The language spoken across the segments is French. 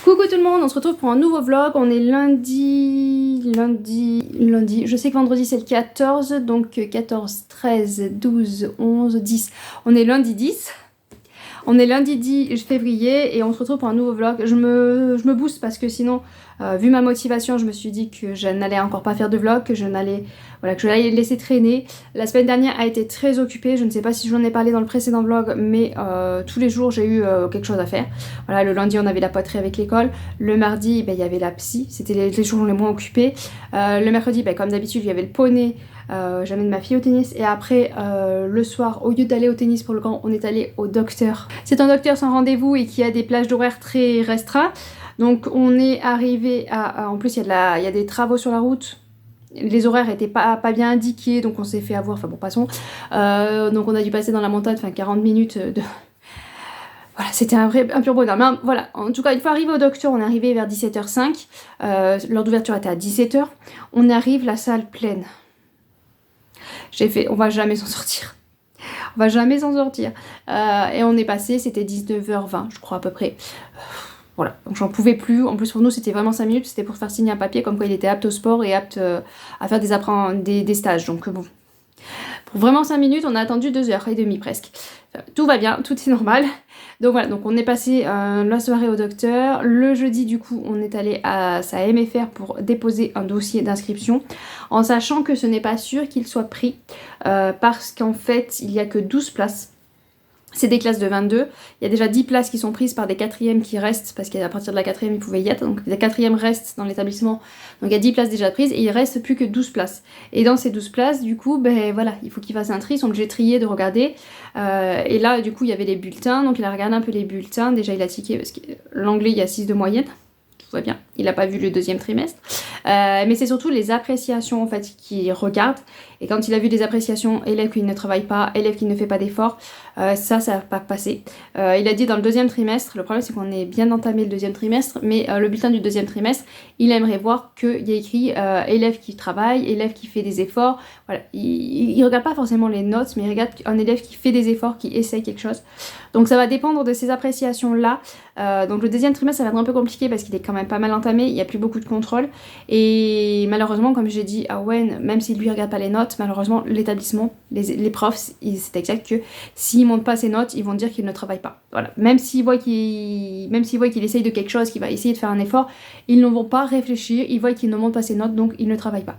Coucou tout le monde, on se retrouve pour un nouveau vlog. On est lundi. Je sais que vendredi c'est le 14, donc 14, 13, 12, 11, 10. On est lundi 10. On est lundi 10 février et on se retrouve pour un nouveau vlog. Je me booste parce que sinon, vu ma motivation, je me suis dit que je n'allais encore pas faire de vlog, que je n'allais laisser traîner. La semaine dernière a été très occupée. Je ne sais pas si je vous en ai parlé dans le précédent vlog, mais tous les jours j'ai eu quelque chose à faire. Voilà, le lundi on avait la poterie avec l'école. Le mardi, il y avait la psy. C'était les jours les moins occupés. Le mercredi, comme d'habitude, il y avait le poney. J'amène ma fille au tennis et après le soir, au lieu d'aller au tennis pour le camp, on est allé au docteur. C'est un docteur sans rendez-vous et qui a des plages d'horaires très restreints. Donc on est arrivé à... En plus il y a des travaux sur la route. Les horaires étaient pas bien indiqués, donc on s'est fait avoir, enfin bon passons. Donc on a dû passer dans la montagne, 40 minutes de... Voilà, c'était un pur bonheur. Mais voilà, en tout cas, une fois arrivé au docteur, on est arrivé vers 17h05. L'heure d'ouverture était à 17h. On arrive, la salle pleine. J'ai fait, on va jamais s'en sortir. On va jamais s'en sortir. Et on est passé, c'était 19h20, je crois à peu près. Voilà, donc j'en pouvais plus. En plus pour nous c'était vraiment 5 minutes, c'était pour faire signer un papier comme quoi il était apte au sport et apte à faire des stages. Donc bon, pour vraiment 5 minutes, on a attendu 2h30 presque. Tout va bien, tout est normal. Donc voilà, donc on est passé la soirée au docteur. Le jeudi du coup, on est allé à sa MFR pour déposer un dossier d'inscription, en sachant que ce n'est pas sûr qu'il soit pris, parce qu'en fait, il n'y a que 12 places. C'est des classes de 22. Il y a déjà 10 places qui sont prises par des quatrièmes qui restent, parce qu'à partir de la quatrième, ils pouvaient y être. Donc les quatrièmes restent dans l'établissement. Donc il y a 10 places déjà prises et il reste plus que 12 places. Et dans ces 12 places, du coup, voilà, il faut qu'ils fassent un tri. Ils sont obligés de trier, de regarder. Et là, du coup, il y avait les bulletins. Donc il a regardé un peu les bulletins. Déjà, il a tiqué parce que l'anglais, il y a 6 de moyenne. Tout va bien. Il n'a pas vu le deuxième trimestre. Mais c'est surtout les appréciations en fait qu'il regarde. Et quand il a vu des appréciations, élève qui ne travaille pas, élève qui ne fait pas d'efforts, ça va pas passer. Il a dit dans le deuxième trimestre, le problème c'est qu'on est bien entamé le deuxième trimestre, mais le bulletin du deuxième trimestre, il aimerait voir qu'il y a écrit élève qui travaille, élève qui fait des efforts. Voilà. Il regarde pas forcément les notes, mais il regarde un élève qui fait des efforts, qui essaye quelque chose. Donc ça va dépendre de ces appréciations-là. Donc le deuxième trimestre, ça va être un peu compliqué parce qu'il est quand même pas mal entamé, il n'y a plus beaucoup de contrôle. Et malheureusement, comme j'ai dit à Owen, même s'il lui regarde pas les notes, malheureusement, l'établissement, les profs, c'est exact que s'il monte pas ses notes, ils vont dire qu'il ne travaille pas. Voilà. Même s'ils voient qu'il essaye de quelque chose, qu'il va essayer de faire un effort, ils ne vont pas réfléchir, ils voient qu'il ne monte pas ses notes, donc il ne travaille pas.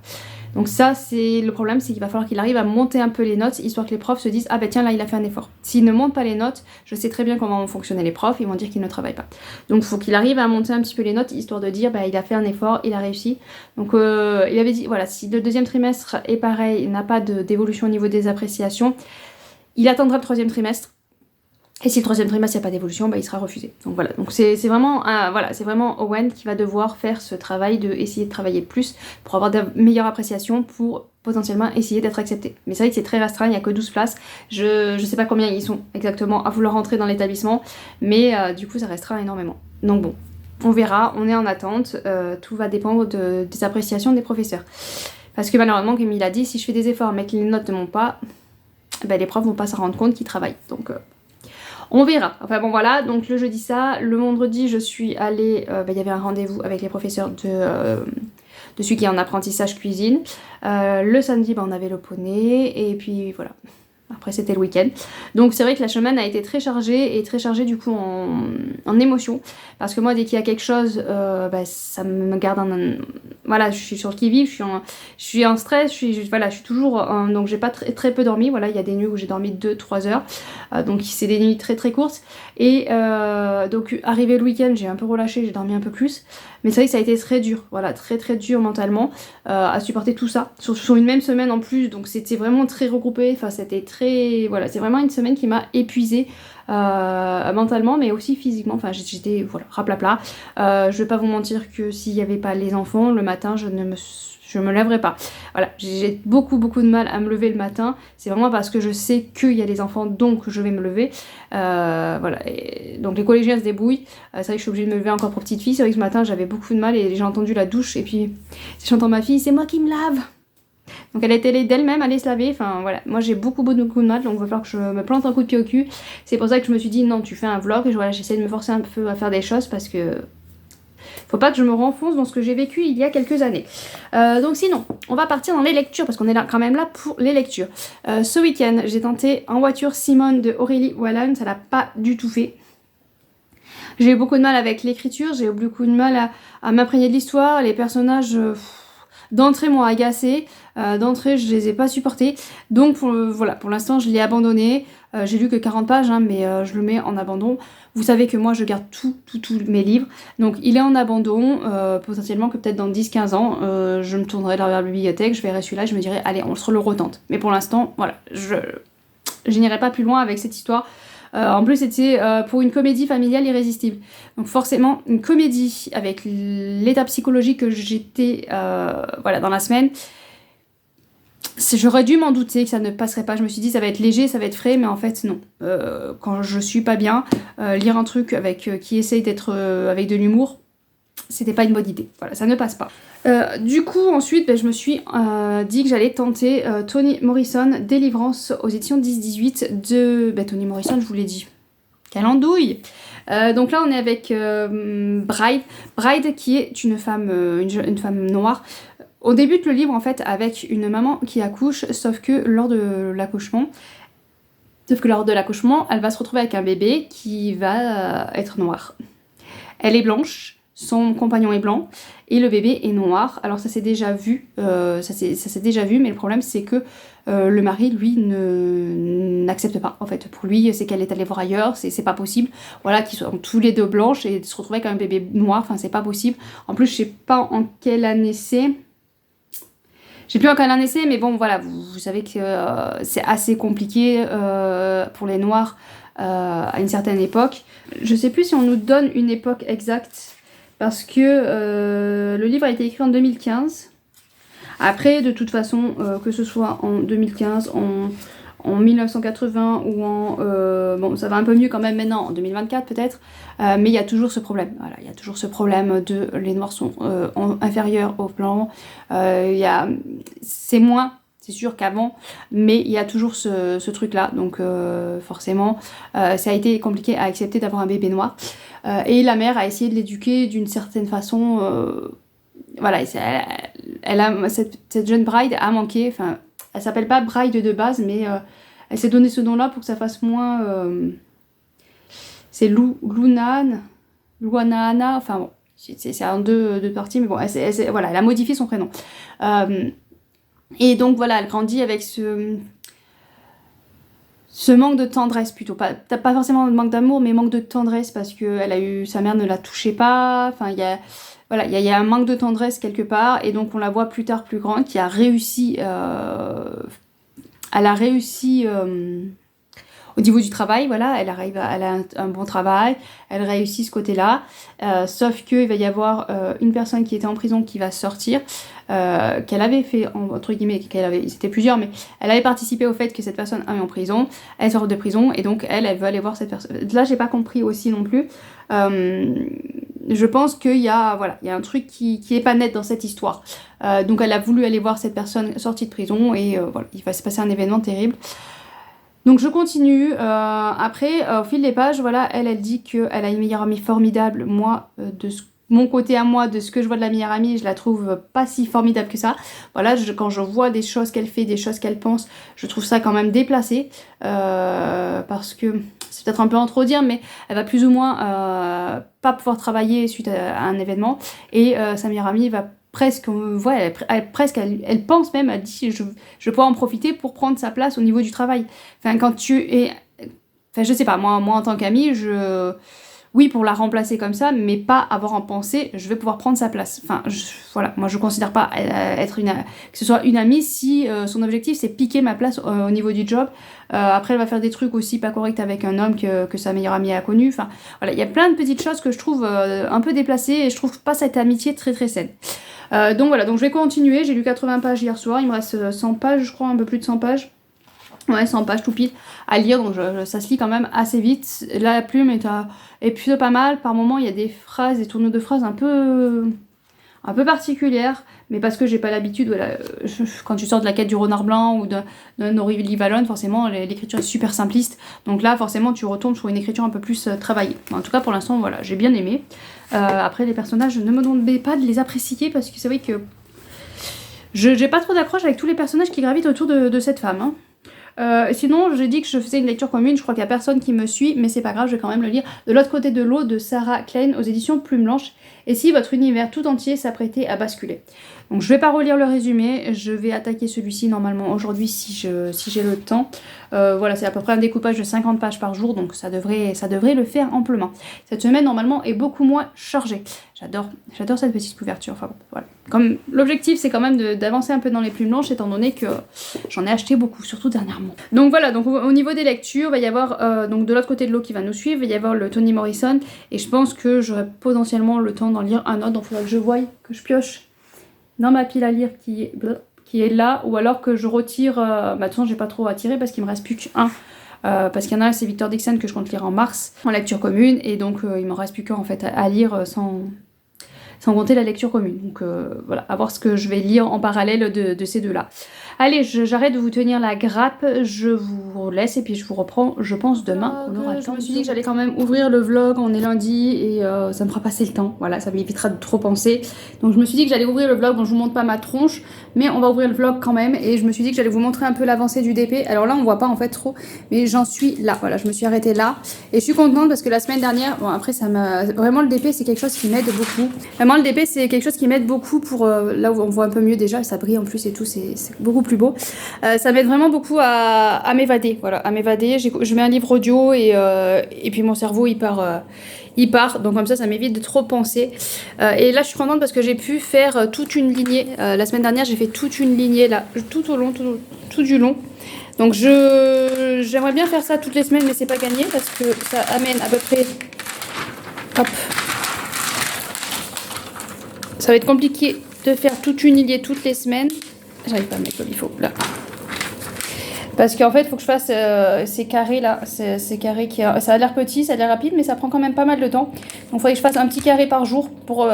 Donc ça, c'est le problème, c'est qu'il va falloir qu'il arrive à monter un peu les notes, histoire que les profs se disent « Ah ben tiens, là, il a fait un effort ». S'il ne monte pas les notes, je sais très bien comment vont fonctionner les profs, ils vont dire qu'il ne travaille pas. Donc il faut qu'il arrive à monter un petit peu les notes, histoire de dire « Il a fait un effort, il a réussi ». Donc il avait dit, voilà, si le deuxième trimestre est pareil, il n'a pas d'évolution au niveau des appréciations, il attendra le troisième trimestre. Et si le troisième trimestre il n'y a pas d'évolution, il sera refusé. Donc voilà, donc c'est vraiment Owen qui va devoir faire ce travail de essayer de travailler plus pour avoir de meilleures appréciations pour potentiellement essayer d'être accepté. Mais c'est vrai que c'est très restreint, il n'y a que 12 places. Je sais pas combien ils sont exactement à vouloir rentrer dans l'établissement, mais du coup ça restera énormément. Donc bon, on verra, on est en attente, tout va dépendre des appréciations des professeurs. Parce que malheureusement, comme il a dit, si je fais des efforts mais que les notes ne montent pas, les profs vont pas s'en rendre compte qu'ils travaillent. Donc on verra. Enfin bon voilà, donc le jeudi ça, le vendredi je suis allée, il y avait un rendez-vous avec les professeurs de celui qui est en apprentissage cuisine. Le samedi on avait le poney et puis voilà. Après c'était le week-end. Donc c'est vrai que la semaine a été très chargée et très chargée du coup en émotions. Parce que moi dès qu'il y a quelque chose, ça me garde voilà, je suis sur le qui-vive, je suis en stress, je suis toujours... donc j'ai pas très peu dormi, voilà, il y a des nuits où j'ai dormi 2-3 heures. Donc c'est des nuits très courtes. Et donc arrivé le week-end, j'ai un peu relâché, j'ai dormi un peu plus. Mais c'est vrai que ça a été très dur, voilà, très dur mentalement à supporter tout ça. Sur une même semaine en plus, donc c'était vraiment très regroupé, enfin c'était très... Voilà, c'est vraiment une semaine qui m'a épuisée mentalement mais aussi physiquement, enfin j'étais voilà, raplapla. Je vais pas vous mentir que s'il n'y avait pas les enfants, le matin je me lèverai pas. Voilà, j'ai beaucoup de mal à me lever le matin. C'est vraiment parce que je sais qu'il y a les enfants, donc je vais me lever. Voilà, et donc les collégiens se débrouillent. C'est vrai que je suis obligée de me lever encore pour petite fille. C'est vrai que ce matin j'avais beaucoup de mal et j'ai entendu la douche et puis j'entends ma fille, c'est moi qui me lave. Donc elle était allée d'elle-même aller se laver, enfin voilà, moi j'ai beaucoup de mal, donc il va falloir que je me plante un coup de pied au cul. C'est pour ça que je me suis dit non, tu fais un vlog et voilà, j'essaie de me forcer un peu à faire des choses parce que Faut pas que je me renfonce dans ce que j'ai vécu il y a quelques années. Donc sinon, on va partir dans les lectures parce qu'on est là, quand même là pour les lectures. Ce week-end, j'ai tenté En voiture Simone de Aurélie Wallan, ça l'a pas du tout fait. J'ai eu beaucoup de mal avec l'écriture, j'ai eu beaucoup de mal à m'imprégner de l'histoire, les personnages... d'entrée m'ont agacé, d'entrée je les ai pas supportés, donc voilà, pour l'instant je l'ai abandonné, j'ai lu que 40 pages, hein, mais je le mets en abandon. Vous savez que moi je garde tous mes livres, donc il est en abandon, potentiellement que peut-être dans 10-15 ans, je me tournerai vers la bibliothèque, je verrai celui-là, je me dirai allez on se le retente. Mais pour l'instant, voilà, je n'irai pas plus loin avec cette histoire. En plus, c'était pour une comédie familiale irrésistible. Donc forcément, une comédie avec l'état psychologique que j'étais voilà, dans la semaine. J'aurais dû m'en douter que ça ne passerait pas. Je me suis dit, ça va être léger, ça va être frais, mais en fait, non. Quand je suis pas bien, lire un truc qui essaye d'être avec de l'humour, c'était pas une bonne idée. Voilà, ça ne passe pas. Du coup, ensuite, je me suis dit que j'allais tenter Toni Morrison, Délivrance aux éditions 10-18 de... Toni Morrison, je vous l'ai dit. Quelle andouille. Donc là, on est avec Bride. Bride, qui est une femme noire. On débute le livre, en fait, avec une maman qui accouche, sauf que lors de l'accouchement, elle va se retrouver avec un bébé qui va être noir. Elle est blanche. Son compagnon est blanc et le bébé est noir. Alors ça s'est déjà vu, mais le problème c'est que le mari lui n'accepte pas. En fait, pour lui c'est qu'elle est allée voir ailleurs, c'est pas possible. Voilà, qu'ils soient tous les deux blanches et se retrouver avec un bébé noir, enfin c'est pas possible. En plus je sais pas en quelle année c'est. J'ai plus en quelle année c'est, mais bon voilà, vous savez que c'est assez compliqué pour les noirs à une certaine époque. Je sais plus si on nous donne une époque exacte. Parce que le livre a été écrit en 2015. Après, de toute façon, que ce soit en 2015, en 1980 ou en... bon, ça va un peu mieux quand même maintenant, en 2024 peut-être. Mais il y a toujours ce problème. Voilà, il y a toujours ce problème de les noirs sont inférieurs aux blancs. C'est moins... C'est sûr qu'avant, mais il y a toujours ce truc-là. Donc forcément, ça a été compliqué à accepter d'avoir un bébé noir. Et la mère a essayé de l'éduquer d'une certaine façon. Voilà, cette jeune Bride a manqué. Enfin, elle s'appelle pas Bride de base, mais elle s'est donné ce nom-là pour que ça fasse moins... c'est Luana, enfin bon, c'est en deux parties, mais bon, voilà, elle a modifié son prénom. Et donc voilà, elle grandit avec ce manque de tendresse plutôt, pas forcément manque d'amour, mais manque de tendresse parce que sa mère ne la touchait pas, enfin il y a un manque de tendresse quelque part, et donc on la voit plus tard plus grande, qui a réussi, elle a réussi au niveau du travail, voilà, elle a un bon travail, elle réussit ce côté-là, sauf qu'il va y avoir une personne qui était en prison qui va sortir, qu'elle avait fait, entre guillemets, c'était plusieurs, mais elle avait participé au fait que cette personne est en prison, elle sort de prison, et donc elle veut aller voir cette personne. Là, j'ai pas compris aussi non plus. Je pense qu'il y a un truc qui est pas net dans cette histoire. Donc elle a voulu aller voir cette personne sortie de prison, et voilà, il va se passer un événement terrible. Donc je continue, après au fil des pages, voilà, elle dit qu'elle a une meilleure amie formidable. Moi, mon côté à moi, de ce que je vois de la meilleure amie, je la trouve pas si formidable que ça. Voilà, quand je vois des choses qu'elle fait, des choses qu'elle pense, je trouve ça quand même déplacé, parce que c'est peut-être un peu en trop dire, mais elle va plus ou moins pas pouvoir travailler suite à un événement, et sa meilleure amie va presque, elle pense même, elle dit je vais pouvoir en profiter pour prendre sa place au niveau du travail. Enfin, je sais pas, moi en tant qu'amie, oui, pour la remplacer comme ça, mais pas avoir en pensée, je vais pouvoir prendre sa place. Enfin, voilà, moi je considère pas être que ce soit une amie si son objectif c'est piquer ma place au niveau du job. Après, elle va faire des trucs aussi pas corrects avec un homme que sa meilleure amie a connu. Enfin, voilà, il y a plein de petites choses que je trouve un peu déplacées, et je trouve pas cette amitié très très saine. Donc voilà, donc je vais continuer, j'ai lu 80 pages hier soir, il me reste 100 pages, je crois, un peu plus de 100 pages. Ouais, 100 pages tout pile à lire, donc ça se lit quand même assez vite. Là, la plume est plutôt pas mal. Par moments, il y a des phrases, des tournures de phrases un peu un peu particulière, mais parce que j'ai pas l'habitude, voilà, quand tu sors de la quête du renard blanc ou d'un Aurélie Valonne, forcément l'écriture est super simpliste, donc là forcément tu retombes sur une écriture un peu plus travaillée. En tout cas pour l'instant voilà, j'ai bien aimé. Après les personnages, ne me demandez pas de les apprécier parce que c'est vrai que j'ai pas trop d'accroche avec tous les personnages qui gravitent autour de cette femme. Hein. Sinon, j'ai dit que je faisais une lecture commune, je crois qu'il n'y a personne qui me suit, mais c'est pas grave, je vais quand même le lire. De l'autre côté de l'eau de Sarah Klein aux éditions Plume Blanche. Et si votre univers tout entier s'apprêtait à basculer. Donc je vais pas relire le résumé, je vais attaquer celui-ci normalement aujourd'hui si j'ai le temps. Voilà, c'est à peu près un découpage de 50 pages par jour, donc ça devrait le faire amplement. Cette semaine normalement est beaucoup moins chargée. J'adore cette petite couverture, enfin bon, voilà. Comme l'objectif c'est quand même d'avancer un peu dans les Plumes Blanches étant donné que j'en ai acheté beaucoup, surtout dernièrement. Donc voilà, donc au niveau des lectures, il va y avoir donc de l'autre côté de l'eau qui va nous suivre, il va y avoir le Toni Morrison, et je pense que j'aurai potentiellement le temps d'en lire un autre, donc il faudra que je voie, que je pioche dans ma pile à lire qui est là, ou alors que je retire, de toute façon j'ai pas trop à tirer parce qu'il me reste plus qu'un. Parce qu'il y en a un, c'est Victor Dixon que je compte lire en mars, en lecture commune, et donc il m'en reste plus qu'un en fait à lire sans compter la lecture commune. Donc voilà, à voir ce que je vais lire en parallèle de ces deux-là. Allez, j'arrête de vous tenir la grappe, je vous laisse et puis je vous reprends, je pense, demain. On aura le temps. Je me suis dit que j'allais quand même ouvrir le vlog, on est lundi et ça me fera passer le temps. Voilà, ça m'évitera de trop penser. Donc je me suis dit que j'allais ouvrir le vlog, bon je vous montre pas ma tronche, mais on va ouvrir le vlog quand même. Et je me suis dit que j'allais vous montrer un peu l'avancée du DP. Alors là on voit pas en fait trop, mais j'en suis là. Voilà, je me suis arrêtée là. Et je suis contente parce que la semaine dernière, bon après ça m'a... Vraiment le DP c'est quelque chose qui m'aide beaucoup. Vraiment le DP c'est quelque chose qui m'aide beaucoup pour... là où on voit un peu mieux déjà, ça brille en plus et tout, c'est beaucoup plus beau. Ça m'aide vraiment beaucoup à m'évader, voilà, à m'évader. Je mets un livre audio et puis mon cerveau il part, donc comme ça m'évite de trop penser. Et là je suis contente parce que j'ai pu faire toute une lignée. La semaine dernière j'ai fait toute une lignée là, tout au long, tout du long. Donc j'aimerais bien faire ça toutes les semaines, mais c'est pas gagné parce que ça amène à peu près... Hop. Ça va être compliqué de faire toute une lignée toutes les semaines. J'arrive pas à mettre comme il faut, là. Parce qu'en fait, il faut que je fasse ces carrés là, ces carrés qui... Ça a l'air petit, ça a l'air rapide, mais ça prend quand même pas mal de temps. Donc il faudrait que je fasse un petit carré par jour pour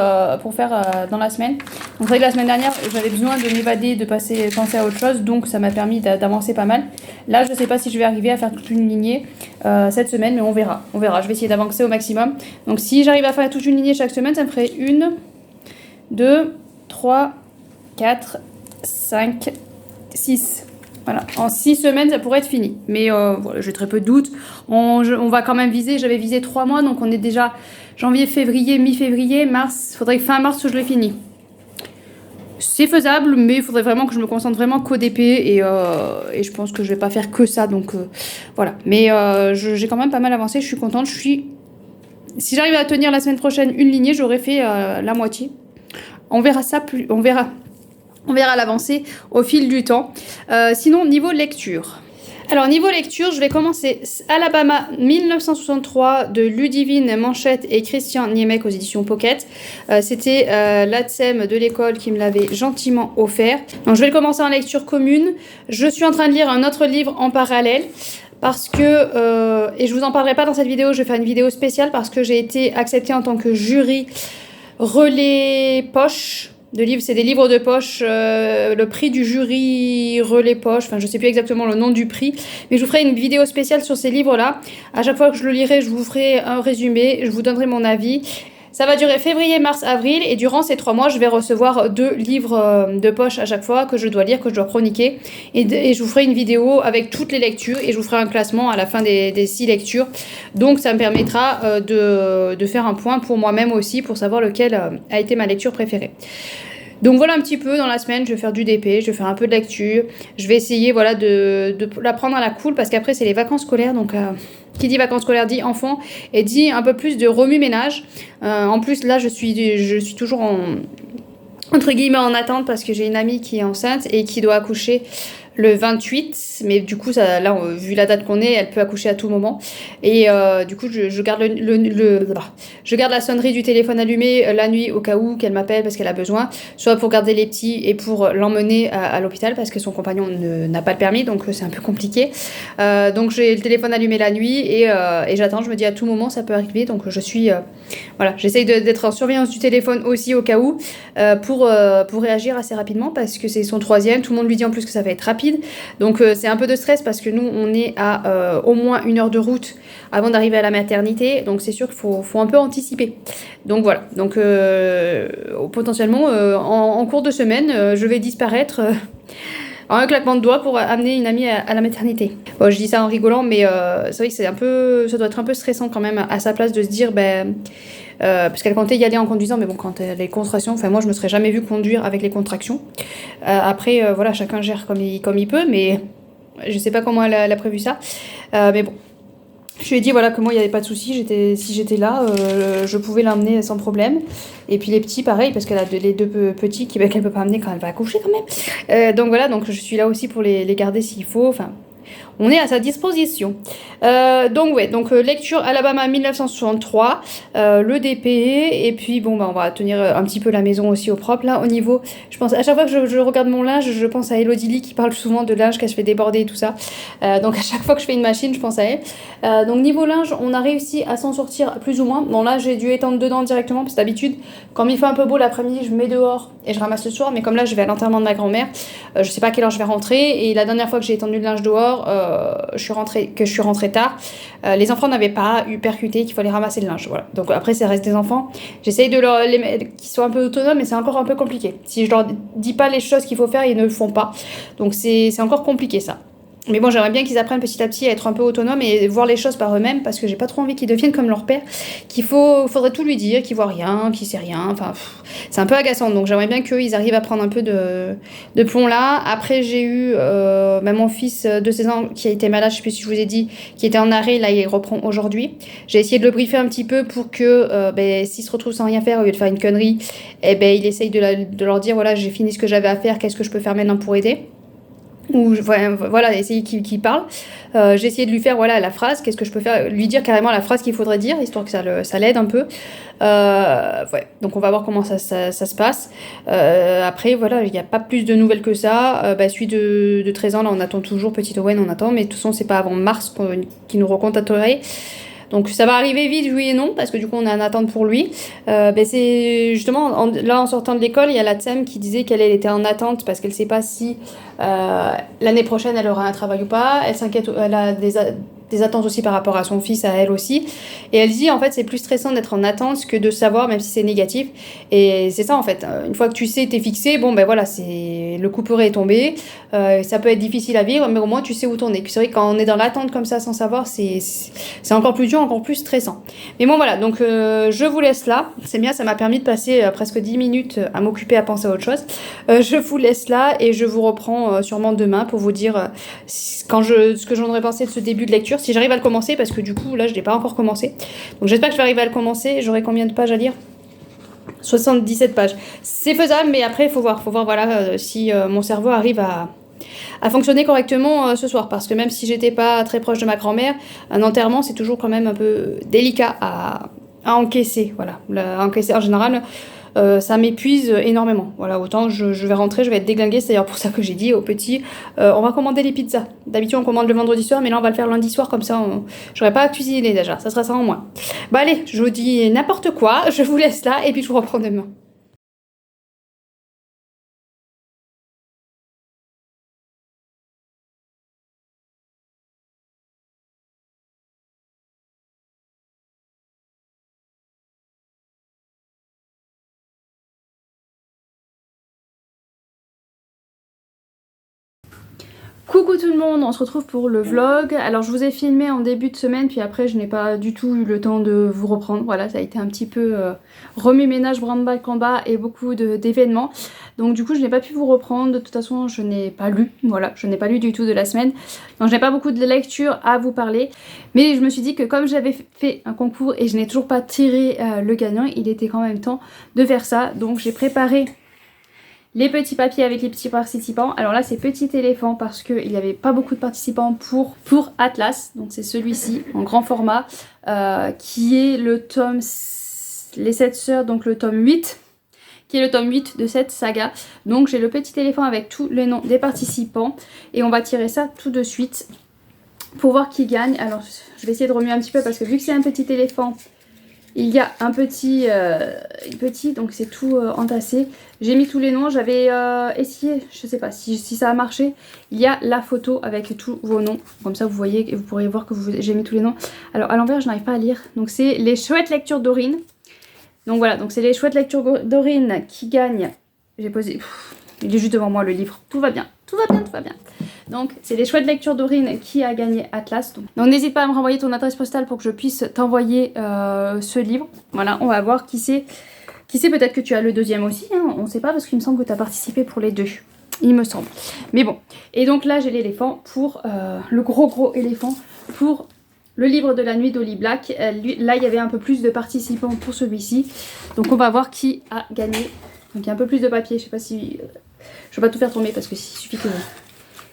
faire dans la semaine. Donc c'est vrai que la semaine dernière, j'avais besoin de m'évader, de penser à autre chose, donc ça m'a permis d'avancer pas mal. Là, je sais pas si je vais arriver à faire toute une lignée cette semaine, mais on verra. On verra, je vais essayer d'avancer au maximum. Donc si j'arrive à faire toute une lignée chaque semaine, ça me ferait 1, 2, 3, 4, 5, 6. Voilà, en 6 semaines ça pourrait être fini. Mais voilà, j'ai très peu de doutes. On va quand même viser, j'avais visé 3 mois, donc on est déjà janvier, février, mi-février, mars. Il faudrait que fin mars je l'ai fini. C'est faisable, mais il faudrait vraiment que je me concentre vraiment qu'au DP et je pense que je vais pas faire que ça, donc voilà. Mais j'ai quand même pas mal avancé, je suis contente. Si j'arrive à tenir la semaine prochaine une lignée, j'aurais fait la moitié. On verra ça plus, on verra l'avancée au fil du temps. Sinon, niveau lecture. Alors, niveau lecture, je vais commencer Alabama 1963 de Ludivine Manchette et Christian Niemek aux éditions Pocket. C'était l'ATSEM de l'école qui me l'avait gentiment offert. Donc, je vais le commencer en lecture commune. Je suis en train de lire un autre livre en parallèle. Parce que, et je vous en parlerai pas dans cette vidéo, je vais faire une vidéo spéciale parce que j'ai été acceptée en tant que jury relais poche de livres, c'est des livres de poche, le prix du jury relais poche, enfin je sais plus exactement le nom du prix, mais je vous ferai une vidéo spéciale sur ces livres-là. À chaque fois que je le lirai, je vous ferai un résumé, je vous donnerai mon avis. Ça va durer février, mars, avril, et durant ces 3 mois, je vais recevoir 2 livres de poche à chaque fois que je dois lire, que je dois chroniquer. Et je vous ferai une vidéo avec toutes les lectures, et je vous ferai un classement à la fin des 6 lectures. Donc ça me permettra de faire un point pour moi-même aussi, pour savoir lequel a été ma lecture préférée. Donc voilà un petit peu, dans la semaine, je vais faire du DP, je vais faire un peu de lecture. Je vais essayer voilà, de la prendre à la cool, parce qu'après c'est les vacances scolaires, donc... Qui dit vacances scolaires dit enfant et dit un peu plus de remue-ménage. En plus, là, je suis toujours entre guillemets en attente parce que j'ai une amie qui est enceinte et qui doit accoucher le 28, mais du coup, ça, là, vu la date qu'on est, elle peut accoucher à tout moment. Et du coup, je garde je garde la sonnerie du téléphone allumée la nuit au cas où qu'elle m'appelle parce qu'elle a besoin, soit pour garder les petits et pour l'emmener à l'hôpital parce que son compagnon n'a pas le permis, donc c'est un peu compliqué. Donc j'ai le téléphone allumé la nuit et j'attends, je me dis à tout moment ça peut arriver, donc je suis voilà, j'essaye d'être en surveillance du téléphone aussi au cas où pour réagir assez rapidement parce que c'est son troisième, tout le monde lui dit en plus que ça va être rapide, donc c'est un peu de stress parce que nous on est à au moins 1 heure de route avant d'arriver à la maternité, donc c'est sûr qu'il faut un peu anticiper. Donc voilà, donc potentiellement en cours de semaine je vais disparaître en un claquement de doigts pour amener une amie à la maternité. Bon, je dis ça en rigolant, mais c'est vrai que c'est un peu, ça doit être un peu stressant quand même à sa place de se dire, parce qu'elle comptait y aller en conduisant, mais bon, quand elle a les contractions, enfin moi je me serais jamais vue conduire avec les contractions. Après, voilà, chacun gère comme il peut, mais je sais pas comment elle a prévu ça. Mais bon. Je lui ai dit voilà que moi il n'y avait pas de souci, si j'étais là, je pouvais l'emmener sans problème. Et puis les petits pareil parce qu'elle a les deux petits qu'elle peut pas amener quand elle va accoucher quand même. Donc voilà, donc je suis là aussi pour les garder s'il faut. Enfin, on est à sa disposition. Donc ouais, donc lecture Alabama 1963, le DP, et puis bon bah on va tenir un petit peu la maison aussi au propre là au niveau. Je pense à chaque fois que je regarde mon linge, je pense à Elodie Lee qui parle souvent de linge qu'elle se fait déborder et tout ça. Donc à chaque fois que je fais une machine, je pense à elle. Donc niveau linge, on a réussi à s'en sortir plus ou moins. Bon là j'ai dû étendre dedans directement parce que d'habitude quand il fait un peu beau l'après-midi, je mets dehors et je ramasse le soir. Mais comme là je vais à l'enterrement de ma grand-mère, je sais pas à quelle heure je vais rentrer. Et la dernière fois que j'ai étendu le linge dehors, je suis rentrée tard. Les enfants n'avaient pas eu percuté qu'il fallait ramasser le linge. Voilà. Donc après, ça reste des enfants. J'essaye de les mettre qu'ils soient un peu autonomes, mais c'est encore un peu compliqué. Si je leur dis pas les choses qu'il faut faire, ils ne le font pas. Donc c'est encore compliqué ça. Mais bon, j'aimerais bien qu'ils apprennent petit à petit à être un peu autonomes et voir les choses par eux-mêmes parce que j'ai pas trop envie qu'ils deviennent comme leur père, faudrait tout lui dire, qu'ils voient rien, qu'ils sait rien. Enfin, c'est un peu agaçant. Donc j'aimerais bien qu'eux, ils arrivent à prendre un peu de plomb là. Après, j'ai eu mon fils de 16 ans qui a été malade, je sais plus si je vous ai dit, qui était en arrêt. Là, il reprend aujourd'hui. J'ai essayé de le briefer un petit peu pour que s'il se retrouve sans rien faire au lieu de faire une connerie, il essaye de leur dire voilà, j'ai fini ce que j'avais à faire, qu'est-ce que je peux faire maintenant pour aider. Ou voilà, essayer qu'il parle. J'ai essayé de lui faire voilà la phrase, qu'est-ce que je peux faire, lui dire carrément la phrase qu'il faudrait dire, histoire que ça l'aide un peu. Ouais, donc on va voir comment ça se passe. Après, voilà, il n'y a pas plus de nouvelles que ça. Celui de 13 ans, là, on attend toujours, petit Owen, on attend, mais de toute façon, c'est pas avant mars qu'il nous recontacterait. Donc ça va arriver vite, oui et non, parce que du coup on est en attente pour lui. C'est justement, là en sortant de l'école, il y a la TSEM qui disait qu'elle était en attente parce qu'elle ne sait pas si l'année prochaine elle aura un travail ou pas. Elle s'inquiète, elle a des attentes aussi par rapport à son fils, à elle aussi. Et elle dit en fait c'est plus stressant d'être en attente que de savoir même si c'est négatif. Et c'est ça en fait, une fois que tu sais, t'es fixé, bon ben voilà, le couperet est tombé. Ça peut être difficile à vivre, mais au moins tu sais où t'en es. Puis c'est vrai que quand on est dans l'attente comme ça sans savoir, c'est encore plus dur, encore plus stressant. Mais bon voilà, donc je vous laisse là. C'est bien, ça m'a permis de passer presque 10 minutes à m'occuper à penser à autre chose. Je vous laisse là et je vous reprends sûrement demain pour vous dire ce que j'en aurais pensé de ce début de lecture, si j'arrive à le commencer, parce que du coup là je l'ai pas encore commencé. Donc j'espère que je vais arriver à le commencer. J'aurai combien de pages à lire ? 77 pages. C'est faisable, mais après il faut voir voilà si mon cerveau arrive à fonctionner correctement ce soir, parce que même si j'étais pas très proche de ma grand-mère, un enterrement c'est toujours quand même un peu délicat à encaisser. Voilà, encaisser en général, ça m'épuise énormément. Voilà, autant je vais rentrer, je vais être déglinguée. C'est d'ailleurs pour ça que j'ai dit aux petits, on va commander les pizzas. D'habitude on commande le vendredi soir, mais là on va le faire lundi soir, comme ça j'aurai pas à cuisiner déjà, ça sera ça en moins. Bah allez, je vous dis n'importe quoi, je vous laisse là et puis je vous reprends demain. Coucou tout le monde, on se retrouve pour le vlog. Alors je vous ai filmé en début de semaine, puis après je n'ai pas du tout eu le temps de vous reprendre. Voilà, ça a été un petit peu remue-ménage, branle-bas de combat et beaucoup d'événements. Donc du coup je n'ai pas pu vous reprendre. De toute façon je n'ai pas lu, voilà, je n'ai pas lu du tout de la semaine. Donc je n'ai pas beaucoup de lecture à vous parler. Mais je me suis dit que comme j'avais fait un concours et je n'ai toujours pas tiré le gagnant, il était quand même temps de faire ça. Donc j'ai préparé Les petits papiers avec les petits participants. Alors là c'est petit éléphant parce qu'il n'y avait pas beaucoup de participants pour Atlas. Donc c'est celui-ci en grand format qui est le tome Les 7 sœurs, donc le tome 8. Qui est le tome 8 de cette saga. Donc j'ai le petit éléphant avec tous les noms des participants. Et on va tirer ça tout de suite pour voir qui gagne. Alors je vais essayer de remuer un petit peu parce que vu que c'est un petit éléphant, il y a un petit, donc c'est tout entassé. J'ai mis tous les noms, j'avais essayé, je sais pas si ça a marché. Il y a la photo avec tous vos noms, comme ça vous voyez et vous pourrez voir que j'ai mis tous les noms. Alors à l'envers je n'arrive pas à lire, donc c'est les chouettes lectures d'Aurine. Donc voilà, donc c'est les chouettes lectures d'Aurine qui gagnent. J'ai posé, il est juste devant moi le livre, tout va bien, tout va bien, tout va bien. Donc c'est les chouettes lectures d'Aurine qui a gagné Atlas. Donc n'hésite pas à me renvoyer ton adresse postale pour que je puisse t'envoyer ce livre. Voilà, on va voir qui c'est. Qui sait, peut-être que tu as le deuxième aussi, hein, on ne sait pas parce qu'il me semble que tu as participé pour les deux. Il me semble. Mais bon. Et donc là j'ai l'éléphant pour le gros éléphant pour le livre de la nuit d'Holly Black. Là il y avait un peu plus de participants pour celui-ci. Donc on va voir qui a gagné. Donc il y a un peu plus de papier, je sais pas si... je vais pas tout faire tomber parce que s'il suffit que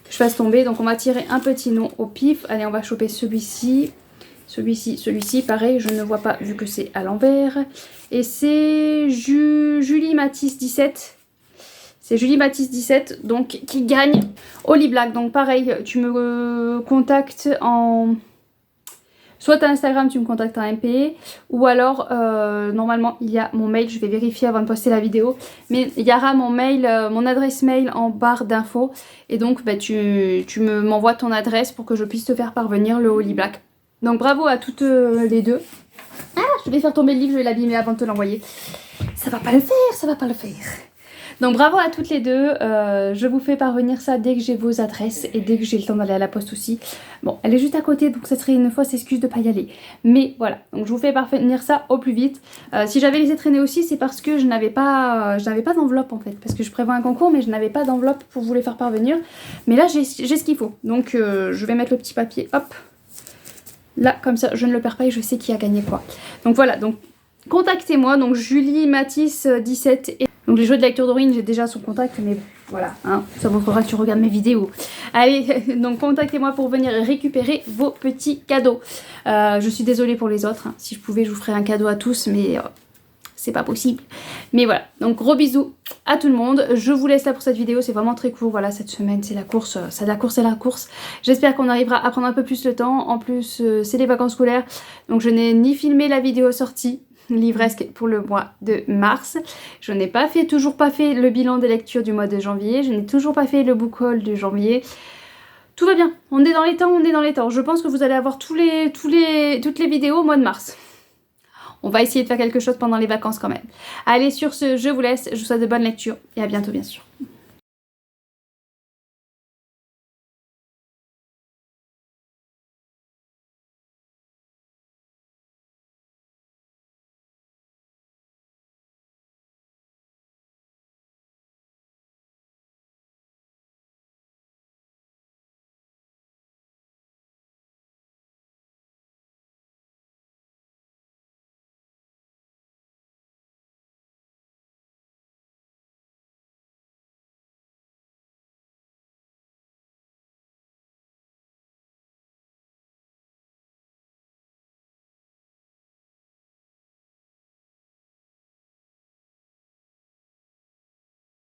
je fasse tomber. Donc on va tirer un petit nom au pif. Allez, on va choper celui-ci. Celui-ci, pareil, je ne vois pas vu que c'est à l'envers. Et c'est Julie Matisse 17. C'est Julie Matisse 17 donc qui gagne Holly Black. Donc pareil, tu me contactes en... Soit à Instagram, tu me contactes en MP, ou alors, normalement, il y a mon mail, je vais vérifier avant de poster la vidéo, mais il y aura mon mail, mon adresse mail en barre d'infos, et donc bah, tu m'envoies ton adresse pour que je puisse te faire parvenir le Holly Black. Donc bravo à toutes les deux. Ah, je vais faire tomber le livre, je vais l'abîmer avant de te l'envoyer. Ça va pas le faire, ça va pas le faire. Donc bravo à toutes les deux, je vous fais parvenir ça dès que j'ai vos adresses et dès que j'ai le temps d'aller à la poste aussi. Bon, elle est juste à côté donc ça serait une fausse excuse de pas y aller. Mais voilà, donc je vous fais parvenir ça au plus vite. Si j'avais laissé traîner aussi c'est parce que je n'avais pas d'enveloppe en fait. Parce que je prévois un concours mais je n'avais pas d'enveloppe pour vous les faire parvenir. Mais là j'ai ce qu'il faut. Donc je vais mettre le petit papier, hop. Là comme ça je ne le perds pas et je sais qui a gagné quoi. Donc voilà, donc contactez-moi, donc Julie Matisse 17 et... Donc les jeux de lecture d'Aurine, j'ai déjà son contact, mais voilà, hein, ça montrera que tu regardes mes vidéos. Allez, donc contactez-moi pour venir récupérer vos petits cadeaux. Je suis désolée pour les autres, hein. Si je pouvais je vous ferais un cadeau à tous, mais c'est pas possible. Mais voilà, donc gros bisous à tout le monde. Je vous laisse là pour cette vidéo, c'est vraiment très court. Voilà, cette semaine c'est la course, c'est la course. J'espère qu'on arrivera à prendre un peu plus le temps. En plus, c'est les vacances scolaires, donc je n'ai ni filmé la vidéo sortie livresque pour le mois de mars. Je n'ai toujours pas fait le bilan des lectures du mois de janvier. Je n'ai toujours pas fait le book haul de janvier. Tout va bien. On est dans les temps, on est dans les temps. Je pense que vous allez avoir toutes les vidéos au mois de mars. On va essayer de faire quelque chose pendant les vacances quand même. Allez, sur ce, je vous laisse. Je vous souhaite de bonnes lectures et à bientôt bien sûr.